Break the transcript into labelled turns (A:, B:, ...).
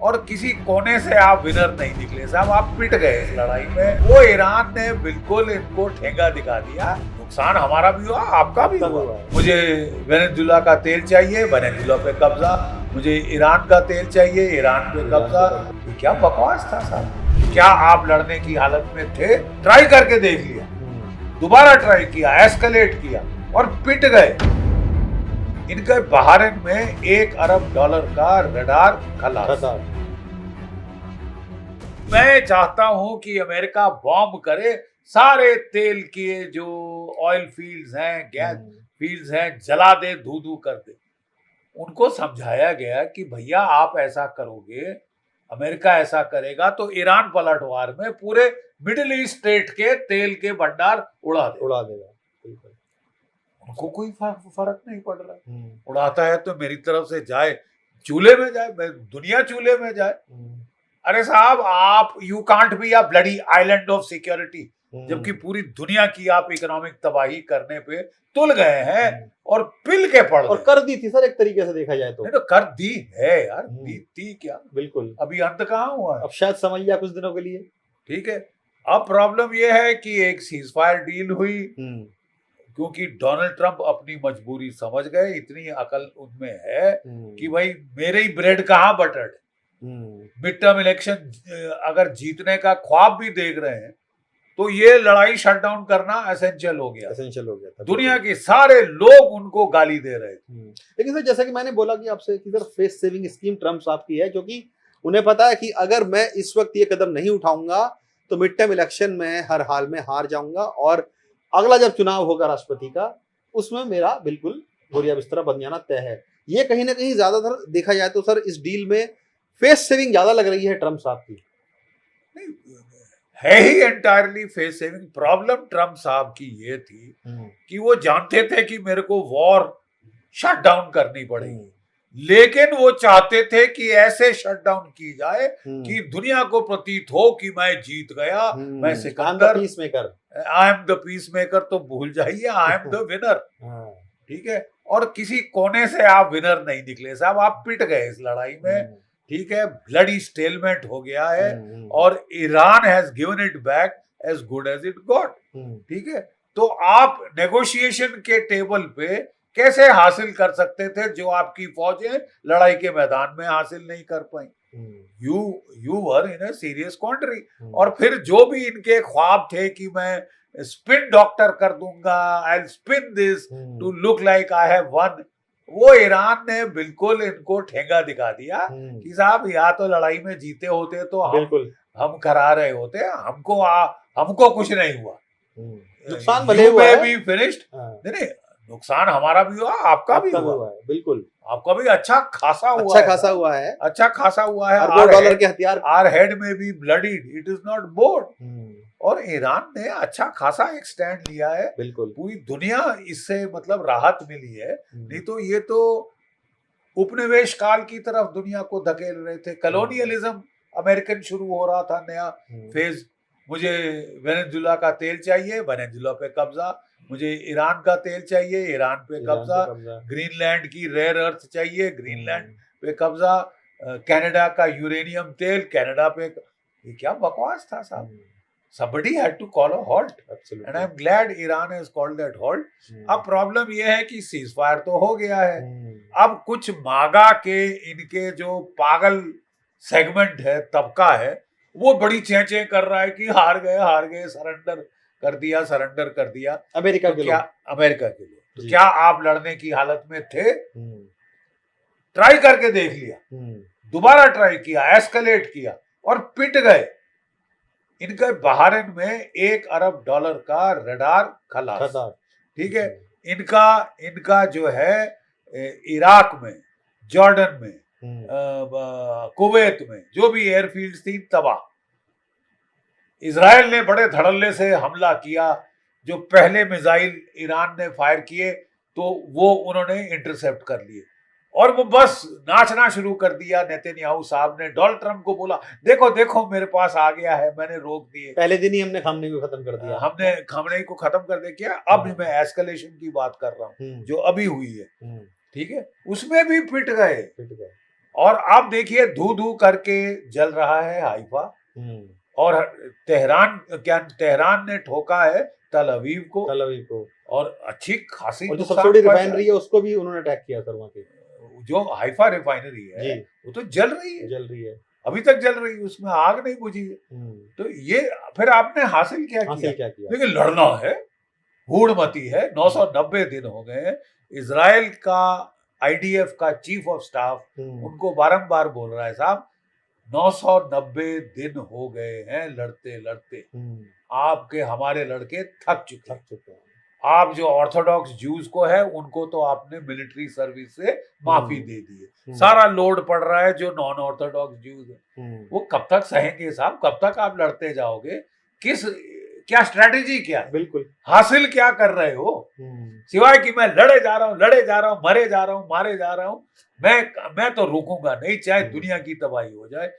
A: और किसी कोने से आप विनर नहीं निकले साहब, आप पिट गए इस लड़ाई में। वो ईरान ने बिल्कुल इनको ठेंगा दिखा दिया। नुकसान हमारा भी हुआ, आपका भी हुआ। मुझे वेनेजुला का तेल चाहिए, वेनेजुला पे कब्जा। मुझे ईरान का तेल चाहिए, ईरान पे कब्जा। ये क्या बकवास था साहब। क्या आप लड़ने की हालत में थे? ट्राई करके देख लिया, दोबारा ट्राई किया, एस्केलेट किया और पिट गए। इनके बहरीन में $1 अरब का रडार खलास। मैं चाहता हूं कि अमेरिका बॉम्ब करे, सारे तेल के जो ऑयल फील्ड्स हैं, गैस फील्ड्स हैं, जला दे, धू धू कर दे। उनको समझाया गया कि भैया आप ऐसा करोगे, अमेरिका ऐसा करेगा तो ईरान पलटवार में पूरे मिडिल ईस्ट स्टेट के तेल के भंडार उड़ा देगा। उनको कोई फर्क नहीं पड़ रहा। उड़ाता है तो मेरी तरफ से जाए, चूल्हे में जाए, दुनिया चूल्हे में जाए। अरे साहब, आप you can't be a bloody island of security, जबकि पूरी दुनिया की आप इकोनॉमिक तबाही करने पे तुल गए हैं और पिल के पड़ गए।
B: और कर दी थी सर, एक तरीके से देखा जाए तो।
A: नहीं तो कर दी है यार, दी क्या,
B: बिल्कुल।
A: अभी अंत कहाँ हुआ है?
B: अब शायद समझ लिया कुछ दिनों के लिए।
A: ठीक है, अब प्रॉब्लम यह है कि एक सीज फायर डील हुई, क्योंकि डोनाल्ड ट्रंप अपनी मजबूरी समझ गए। इतनी अकल उनमें है कि भाई मेरे ही ब्रेड कहाँ बटर्ड। मिड टर्म इलेक्शन अगर जीतने का ख्वाब भी देख रहे हैं तो ये लड़ाई शट डाउन करना एसेंशियल हो गया था। दुनिया के सारे लोग उनको गाली दे रहे थे।
B: लेकिन सर, जैसा कि मैंने बोला कि आपसे इधर फेस सेविंग स्कीम ट्रंप साहब की है, क्योंकि उन्हें पता है कि अगर मैं इस वक्त ये कदम नहीं उठाऊंगा तो मिड टर्म इलेक्शन में हर हाल में हार जाऊंगा, और अगला जब चुनाव होगा राष्ट्रपति का, उसमें मेरा बिल्कुल बोरिया बिस्तरा बन जाना तय है। ये कहीं ना कहीं ज्यादातर देखा जाए तो सर इस डील में फेस सेविंग ज्यादा लग रही है ट्रंप साहब की।
A: है ही entirely face saving. Problem Trump साहब की ये थी कि वो जानते थे कि मेरे को वॉर शट डाउन करनी पड़ेगी, लेकिन वो चाहते थे कि ऐसे शट डाउन की जाए कि दुनिया को प्रतीत हो कि मैं जीत गया, मैं Sikandar, I am the peace maker. तो भूल जाइए, आई एम द विनर। ठीक है, और किसी कोने से आप विनर नहीं निकले साहब, आप पिट गए इस लड़ाई में। ठीक है, ब्लडी स्टेलमेट हो गया है और Iran has given it back as good as it got. ठीक है, तो आप नेगोशिएशन के टेबल पे कैसे हासिल कर सकते थे जो आपकी फौजें लड़ाई के मैदान में हासिल नहीं कर पाई? You were in a serious क्वांट्री। और फिर जो भी इनके ख्वाब थे कि मैं स्पिन डॉक्टर कर दूंगा, I spin this to look like I have one, वो ईरान ने बिल्कुल इनको ठेंगा दिखा दिया कि साहब या तो लड़ाई में जीते होते तो हम करा रहे होते, हमको कुछ नहीं हुआ,
B: नुकसान भले हुआ है,
A: भी फिनिश्ड। नहीं, नुकसान हमारा भी हुआ, आपका भी हुआ है।
B: बिल्कुल,
A: आपका भी अच्छा खासा हुआ है।
B: अरबों डॉलर के हथियार,
A: आर हेड में भी bloodied, it is not board. और ईरान ने अच्छा खासा एक स्टैंड लिया है।
B: बिल्कुल,
A: पूरी दुनिया इससे मतलब राहत मिली है। नहीं तो ये तो उपनिवेश काल की तरफ दुनिया को धकेल रहे थे। कॉलोनियलिज्म अमेरिकन शुरू हो रहा था, नया फेज। मुझे वेनेजुला का तेल चाहिए, वेनेजुला पे कब्जा। मुझे ईरान का तेल चाहिए, ईरान पे कब्जा। ग्रीनलैंड की रेयर अर्थ चाहिए, ग्रीनलैंड पे कब्जा। कनाडा का यूरेनियम तेल, कनाडा पे। ये क्या बकवास था साहब। Somebody had to call a halt. Absolutely. And I'm glad Iran has called that halt. अब प्रॉब्लम ये है कि सीज फायर तो हो गया है। अब कुछ मागा के इनके जो पागल सेगमेंट है, तबका है, वो बड़ी चेंचे कर रहा है कि हार गए, सरेंडर कर दिया
B: अमेरिका के
A: लिए। तो क्या आप लड़ने की हालत में थे? ट्राई करके देख लिया, दोबारा ट्राई किया, एस्केलेट किया और पिट गए। इनके बहरीन में $1 अरब का रडार खलास। ठीक है, इनका जो है इराक में, जॉर्डन में, कुवैत में जो भी एयरफील्ड थी तबाह। इजराइल ने बड़े धड़ल्ले से हमला किया। जो पहले मिसाइल ईरान ने फायर किए तो वो उन्होंने इंटरसेप्ट कर लिए और वो बस नाचना शुरू कर दिया। नेतन्याहू साहब ने डोनाल्ड ट्रंप को बोला, देखो मेरे पास आ गया है, मैंने रोक दिए।
B: पहले दिन ही हमने खामनेई को खत्म कर दिया।
A: हमने खामनेई को खत्म कर दिया। अब मैं एस्केलेशन की बात कर रहा हूँ जो अभी हुई है। ठीक है, उसमें भी पिट गए। और आप देखिए धू धू करके जल रहा है हाइफा, और तेहरान ने ठोका है तल अवीव को, और अच्छी खासी
B: और जो
A: नुकसान
B: सबसे बड़ी
A: पहुंचा
B: रिफाइनरी है उसको भी उन्होंने अटैक किया सर वहाँ की।
A: जो हाइफा रिफाइनरी है
B: जी
A: वो तो जल रही है, अभी तक जल रही है, उसमें आग नहीं बुझी है। तो ये फिर आपने हासिल क्या किया? लेकिन लड़ना है, हूड़मती है। 990 दिन हो गए। इजराइल का आईडीएफ का चीफ ऑफ स्टाफ उनको बारंबार बोल रहा है, साहब 990 दिन हो गए हैं लड़ते लड़ते, आपके हमारे लड़के थक चुके हैं। आप जो ऑर्थोडॉक्स ज्यूज को है उनको तो आपने मिलिट्री सर्विस से माफी दे दी है, सारा लोड पड़ रहा है जो नॉन ऑर्थोडॉक्स ज्यूज है, वो कब तक सहेंगे साहब? कब तक आप लड़ते जाओगे? क्या स्ट्रेटेजी क्या है?
B: बिल्कुल
A: हासिल क्या कर रहे हो? सिवाय कि मैं लड़े जा रहा हूँ, मरे जा रहा हूँ, मारे जा रहा हूँ। मैं तो रुकूंगा नहीं, चाहे दुनिया की तबाही हो जाए।